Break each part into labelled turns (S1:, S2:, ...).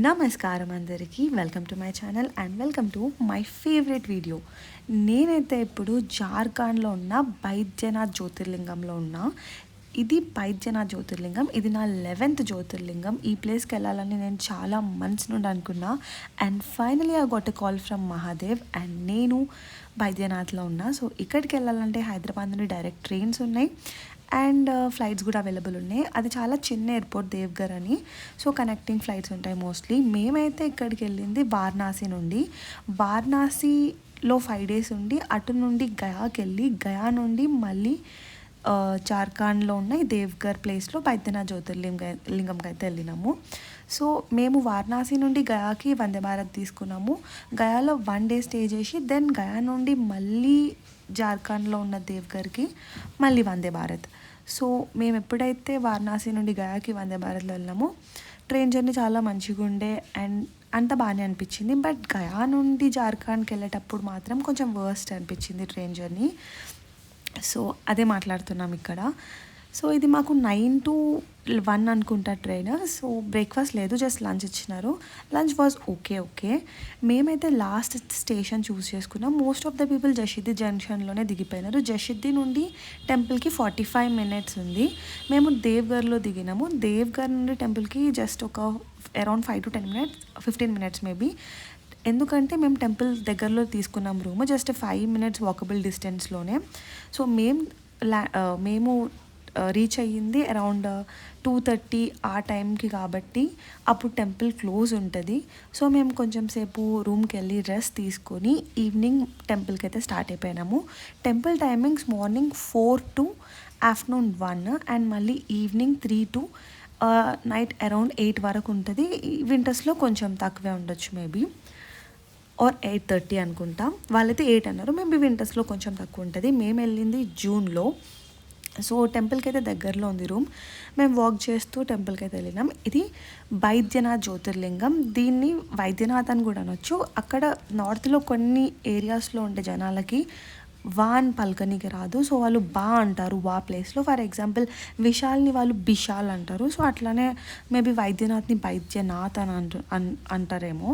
S1: నమస్కారం అందరికీ, welcome to my channel and welcome to my favourite video. నేనైతే ఇప్పుడు జార్ఖండ్లో ఉన్న బైద్యనాథ్ జ్యోతిర్లింగంలో ఉన్నా. ఇది బైద్యనాథ్ జ్యోతిర్లింగం. ఇది నా 11th జ్యోతిర్లింగం. ఈ ప్లేస్కి వెళ్ళాలని నేను చాలా మంత్స్ నుండి అనుకున్నా. And finally I got a call from Mahadev and నేను బైద్యనాథ్లో ఉన్నా. సో ఇక్కడికి వెళ్ళాలంటే హైదరాబాద్ నుండి డైరెక్ట్ ట్రైన్స్ ఉన్నాయి అండ్ ఫ్లైట్స్ కూడా అవైలబుల్ ఉన్నాయి. అది చాలా చిన్న ఎయిర్పోర్ట్, దేవ్ఘర్ అని. సో కనెక్టింగ్ ఫ్లైట్స్ ఉంటాయి మోస్ట్లీ. మేమైతే ఇక్కడికి వెళ్ళింది వారణాసి నుండి. వారణాసిలో 5 days ఉండి అటు నుండి గయాకి వెళ్ళి, గయా నుండి మళ్ళీ జార్ఖండ్లో ఉన్న ఈ దేవ్ఘర్ ప్లేస్లో బైద్యనాథ్ జ్యోతిర్లింగంకి అయితే వెళ్ళినాము. సో మేము వారణాసి నుండి గయాకి వందే భారత్ తీసుకున్నాము. గయాలో 1 day స్టే చేసి దెన్ గయా నుండి మళ్ళీ జార్ఖండ్లో ఉన్న దేవ్ఘర్కి మళ్ళీ వందే భారత్. సో మేము ఎప్పుడైతే వారణాసి నుండి గయాకి వందే భారత్లో వెళ్ళామో ట్రైన్ జర్నీ చాలా మంచిగా ఉండే అండ్ అంత బాగానే అనిపించింది. బట్ గయా నుండి జార్ఖండ్కి వెళ్ళేటప్పుడు మాత్రం కొంచెం వర్స్ట్ అనిపించింది ట్రైన్ జర్నీ. సో అదే మాట్లాడుతున్నాం ఇక్కడ. సో ఇది మాకు 9 to 1 అనుకుంటా ట్రైన్. సో బ్రేక్ఫాస్ట్ లేదు, జస్ట్ లంచ్ ఇచ్చినారు. Lunch was okay. మేమైతే లాస్ట్ స్టేషన్ చూస్ చేసుకున్నాం. Most of the people Jasidih జంక్షన్లోనే దిగిపోయినారు. జషిద్ది నుండి టెంపుల్కి 45 minutes ఉంది. మేము దేవ్ఘర్లో దిగినాము. దేవ్ఘర్ నుండి టెంపుల్కి జస్ట్ ఒక around 5 to 10 minutes, 15 minutes maybe. ఎందుకంటే మేము టెంపుల్ దగ్గరలో తీసుకున్నాం రూమ్, జస్ట్ 5 minutes వాకబుల్ డిస్టెన్స్లోనే. సో మేము రీచ్ అయ్యింది అరౌండ్ 2:30 ఆ టైంకి, కాబట్టి అప్పుడు టెంపుల్ క్లోజ్ ఉంటుంది. సో మేము కొంచెం సేపు రూమ్కి వెళ్ళి రెస్ట్ తీసుకొని ఈవినింగ్ టెంపుల్కి అయితే స్టార్ట్ అయిపోయినాము. Temple timings morning 4 to afternoon 1 and మళ్ళీ ఈవినింగ్ 3 to నైట్ అరౌండ్ 8 వరకు ఉంటుంది. వింటర్స్లో కొంచెం తక్కువే ఉండొచ్చు, మేబీ ఆర్ 8:30 అనుకుంటా. వాళ్ళైతే 8 అన్నారు, మేబీ వింటర్స్లో కొంచెం తక్కువ ఉంటుంది. మేము వెళ్ళింది జూన్లో. సో టెంపుల్కి అయితే దగ్గరలో ఉంది రూమ్. మేము వాక్ చేస్తూ టెంపుల్కి అయితే వెళ్ళినాం. ఇది బైద్యనాథ్ జ్యోతిర్లింగం. దీన్ని వైద్యనాథ్ అని కూడా అనొచ్చు. అక్కడ నార్త్లో కొన్ని ఏరియాస్లో ఉండే జనాలకి వాన్ పలకనికి రాదు. సో వాళ్ళు బా అంటారు వా ప్లేస్లో. ఫర్ ఎగ్జాంపుల్ విశాల్ని వాళ్ళు బిశాల్ అంటారు. సో అట్లానే మేబీ వైద్యనాథ్ని బైద్యనాథ్ అని అంటారేమో.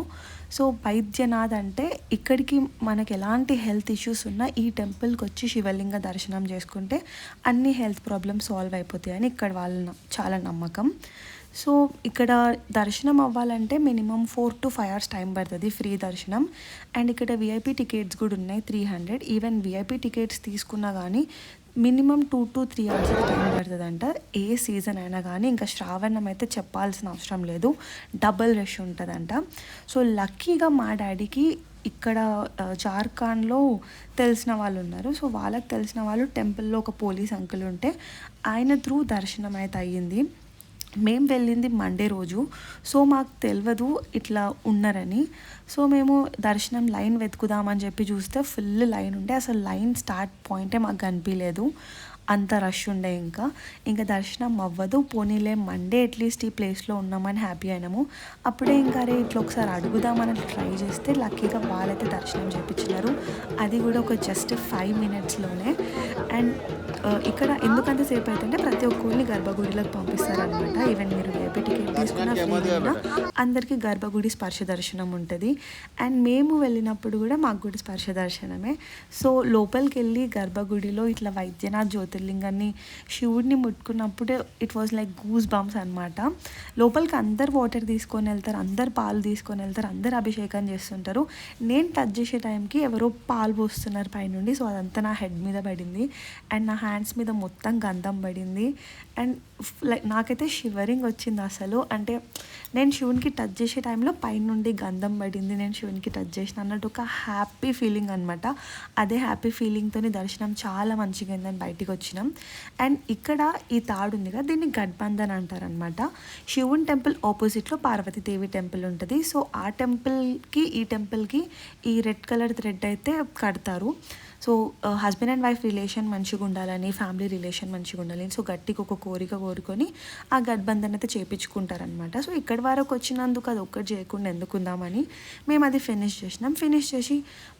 S1: సో బైద్యనాథ్ అంటే ఇక్కడికి మనకి ఎలాంటి హెల్త్ ఇష్యూస్ ఉన్నా ఈ టెంపుల్కి వచ్చి శివలింగ దర్శనం చేసుకుంటే అన్ని హెల్త్ ప్రాబ్లమ్స్ సాల్వ్ అయిపోతాయని ఇక్కడ వాళ్ళ చాలా నమ్మకం. సో ఇక్కడ దర్శనం అవ్వాలంటే మినిమం 4 to 5 hours టైం పడుతుంది, ఫ్రీ దర్శనం. అండ్ ఇక్కడ విఐపి టికెట్స్ కూడా ఉన్నాయి 300. ఈవెన్ విఐపి టికెట్స్ తీసుకున్నా కానీ మినిమం 2 to 3 hours టైం పడుతుందంట. ఏ సీజన్ అయినా కానీ, ఇంకా శ్రావణం అయితే చెప్పాల్సిన అవసరం లేదు, డబల్ రష్ ఉంటుందంట. సో లక్కీగా మా డాడీకి ఇక్కడ జార్ఖండ్లో తెలిసిన వాళ్ళు ఉన్నారు. సో వాళ్ళకి తెలిసిన వాళ్ళు టెంపుల్లో ఒక పోలీస్ అంకుల్ ఉంటే ఆయన త్రూ దర్శనం అయితే అయ్యింది. మేము వెళ్ళింది మండే రోజు. సో మాకు తెలియదు ఇట్లా ఉన్నారని. సో మేము దర్శనం లైన్ వెతుకుదామని చెప్పి చూస్తే ఫుల్ లైన్ ఉండే. అసలు లైన్ స్టార్ట్ పాయింటే మాకు కనిపించలేదు, అంత రష్ ఉండే. ఇంకా దర్శనం అవ్వదు, పోనీలే మండే అట్లీస్ట్ ఈ ప్లేస్లో ఉన్నామని హ్యాపీ అయినాము. అప్పుడే ఇంకా ఇట్లా ఒకసారి అడుగుదామని ట్రై చేస్తే లక్కీగా వాళ్ళైతే దర్శనం చేయించినారు. అది కూడా ఒక జస్ట్ 5 minutesలోనే. అండ్ ఇక్కడ ఎందుకంత సేపు అవుతుంటే ప్రతి ఒక్కరిని గర్భగుడిలోకి పంపిస్తారనమాట. ఈవెన్ మీరు విఐపి టికెట్ తీసుకున్న ఫ్రీగా అందరికీ గర్భగుడి స్పర్శ దర్శనం ఉంటుంది. అండ్ మేము వెళ్ళినప్పుడు కూడా మాకు కూడా స్పర్శ దర్శనమే. సో లోపలికి వెళ్ళి గర్భగుడిలో ఇట్లా వైద్యనాథ్ జ్యోతిర్లింగాన్ని శివుడిని ముట్టుకున్నప్పుడు it was like goose bumps అనమాట. లోపలికి అందరు వాటర్ తీసుకొని వెళ్తారు, అందరు పాలు తీసుకొని వెళ్తారు, అందరు అభిషేకం చేస్తుంటారు. నేను టచ్ చేసే టైంకి ఎవరో పాలు పోస్తున్నారు పైనుండి. సో అదంతా నా హెడ్ మీద పడింది అండ్ నా హ్యాండ్స్ మీద మొత్తం గంధం పడింది. అండ్ లైక్ నాకైతే షివరింగ్ వచ్చింది అసలు. అంటే నేను శివునికి టచ్ చేసే టైంలో పైనుండి గంధం పడింది, నేను శివునికి టచ్ చేసిన అన్నట్టు ఒక హ్యాపీ ఫీలింగ్ అనమాట. అదే హ్యాపీ ఫీలింగ్తో దర్శనం చాలా మంచిగా అయిందని బయటికి వచ్చినాం. అండ్ ఇక్కడ ఈ తాడు ఉంది కదా, దీన్ని గఠబంధన్ అంటారనమాట. శివుని టెంపుల్ ఆపోజిట్లో పార్వతీదేవి టెంపుల్ ఉంటుంది. సో ఆ టెంపుల్కి ఈ టెంపుల్కి ఈ రెడ్ కలర్ థ్రెడ్ అయితే కడతారు. So husband and wife relation మంచిగా ఉండాలని, ఫ్యామిలీ రిలేషన్ మంచిగా ఉండాలని, సో గట్టిగా ఒక కోరిక కోరుకొని ఆ గఠబంధన్ అయితే చేయించుకుంటారనమాట. సో ఇక్కడి వరకు వచ్చినందుకు అది ఒక్కటి చేయకుండా ఎందుకుందామని మేము అది ఫినిష్ చేసినాం. ఫినిష్ చేసి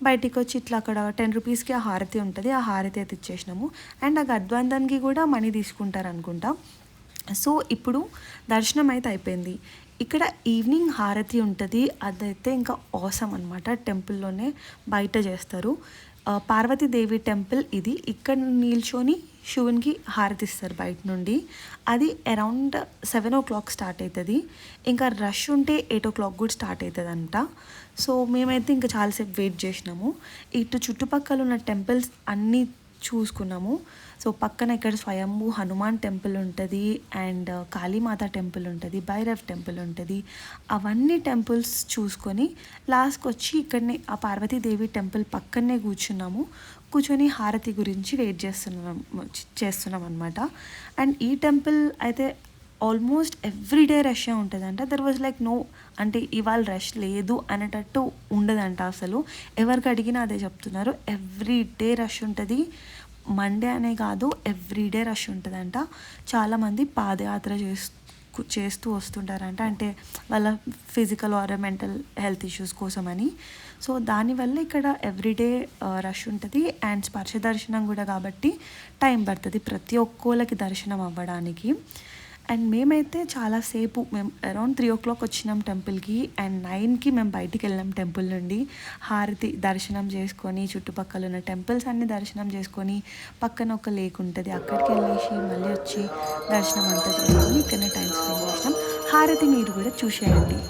S1: బయటికి వచ్చి ఇట్లా అక్కడ 10 rupeesకి ఆ హారతి ఉంటుంది, ఆ హారతి అయితే ఇచ్చేసినాము. అండ్ ఆ గఠబంధన్కి కూడా మనీ తీసుకుంటారు అనుకుంటా. సో ఇప్పుడు దర్శనం అయితే అయిపోయింది. ఇక్కడ ఈవినింగ్ హారతి ఉంటుంది, అదైతే ఇంకా ఆసమ్ అనమాట. టెంపుల్లోనే బయట చేస్తారు. పార్వతీదేవి టెంపుల్ ఇది. ఇక్కడ నిల్చొని శివునికి హారతిస్తారు బయట నుండి. అది అరౌండ్ 7 o'clock స్టార్ట్ అవుతుంది. ఇంకా రష్ ఉంటే 8 o'clock కూడా స్టార్ట్ అవుతుందంట. సో మేమైతే ఇంకా చాలాసేపు వెయిట్ చేసినాము. ఇటు చుట్టుపక్కల ఉన్న టెంపుల్స్ అన్నీ చూసుకున్నాము. సో పక్కన ఇక్కడ స్వయంభూ హనుమాన్ టెంపుల్ ఉంటుంది, అండ్ కాళీమాత టెంపుల్ ఉంటుంది, భైరవ్ టెంపుల్ ఉంటుంది. అవన్నీ టెంపుల్స్ చూసుకొని లాస్ట్కి వచ్చి ఇక్కడనే ఆ పార్వతీదేవి టెంపుల్ పక్కనే కూర్చొని హారతి గురించి వెయిట్ చేస్తున్నాం అనమాట. అండ్ ఈ టెంపుల్ అయితే ఆల్మోస్ట్ ఎవ్రీడే రష్ ఉంటుందంట. దర్ వాజ్ లైక్ నో, అంటే ఇవాళ రష్ లేదు అనేటట్టు ఉండదంట. అసలు ఎవరికి అడిగినా అదే చెప్తున్నారు, ఎవ్రీడే రష్ ఉంటుంది. మండే అనే కాదు, ఎవ్రీడే రష్ ఉంటుందంట. చాలామంది పాదయాత్ర చేస్తూ వస్తుంటారంట, అంటే వాళ్ళ physical are mental health issues కోసమని. సో దానివల్ల ఇక్కడ ఎవ్రీడే రష్ ఉంటుంది. అండ్ స్పర్శ దర్శనం కూడా కాబట్టి టైం పడుతుంది ప్రతి ఒక్కళ్ళకి దర్శనం అవ్వడానికి. అండ్ మేమైతే చాలాసేపు మేము అరౌండ్ 3 o'clock వచ్చినాం టెంపుల్కి. అండ్ 9కి మేము బయటికి వెళ్ళాం టెంపుల్ నుండి. హారతి దర్శనం చేసుకొని చుట్టుపక్కల ఉన్న టెంపుల్స్ అన్నీ దర్శనం చేసుకొని, పక్కన ఒక లేక్ ఉంటుంది అక్కడికి వెళ్ళేసి మళ్ళీ వచ్చి దర్శనం అంతా చేసుకొని ఇక్కడనే టైం స్పెండ్ చేసినాం. హారతి మీరు కూడా చూసేయండి.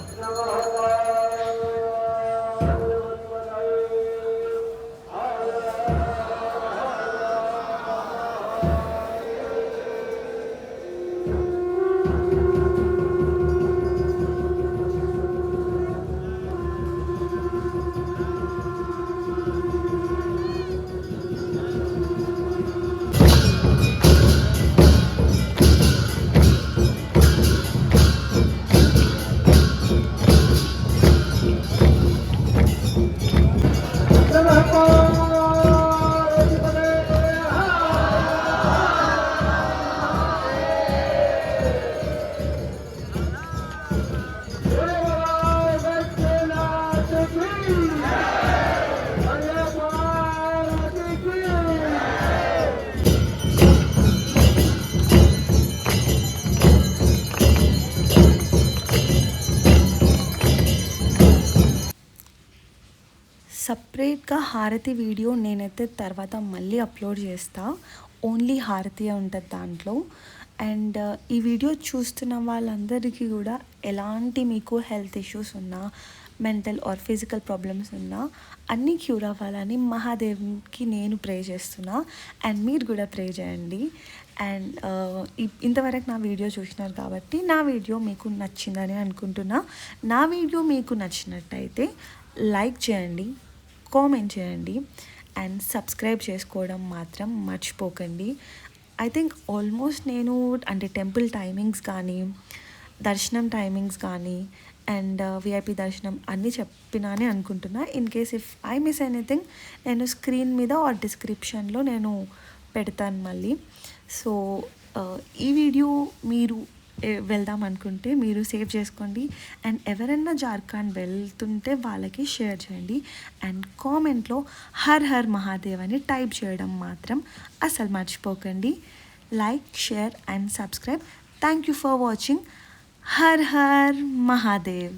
S1: సపరేట్గా హారతి వీడియో నేనైతే తర్వాత మళ్ళీ అప్లోడ్ చేస్తా. ఓన్లీ హారతి ఉంటుంది దాంట్లో. అండ్ ఈ వీడియో చూస్తున్న వాళ్ళందరికీ కూడా ఎలాంటి మీకు హెల్త్ ఇష్యూస్ ఉన్నా, మెంటల్ ఆర్ ఫిజికల్ ప్రాబ్లమ్స్ ఉన్నా అన్నీ క్యూర్ అవ్వాలని మహాదేవ్కి నేను ప్రే చేస్తున్నా. అండ్ మీరు కూడా ప్రే చేయండి. అండ్ ఇంతవరకు నా వీడియో చూసినారు కాబట్టి నా వీడియో మీకు నచ్చిందని అనుకుంటున్నా. నా వీడియో మీకు నచ్చినట్టయితే లైక్ చేయండి, కామెంట్ చేయండి, అండ్ సబ్స్క్రైబ్ చేసుకోవడం మాత్రం మర్చిపోకండి. ఐ థింక్ ఆల్మోస్ట్ నేను అంటే టెంపుల్ టైమింగ్స్ కానీ, దర్శనం టైమింగ్స్ కానీ, అండ్ విఐపి దర్శనం అన్నీ చెప్పినానే అనుకుంటున్నా. In case if I miss anything నేను స్క్రీన్ మీద ఆర్ డిస్క్రిప్షన్లో నేను పెడతాను మళ్ళీ. సో ఈ వీడియో మీరు వెళ్దాం అనుకుంటే మీరు సేవ్ చేసుకోండి. అండ్ ఎవరైనా జార్ఖండ్ వెళ్తుంటే వాళ్ళకి షేర్ చేయండి. అండ్ కామెంట్లో హర్ హర్ మహాదేవ్ అని టైప్ చేయడం మాత్రం అసలు మర్చిపోకండి. Like, share and subscribe. Thank you for watching. Her her Mahadev.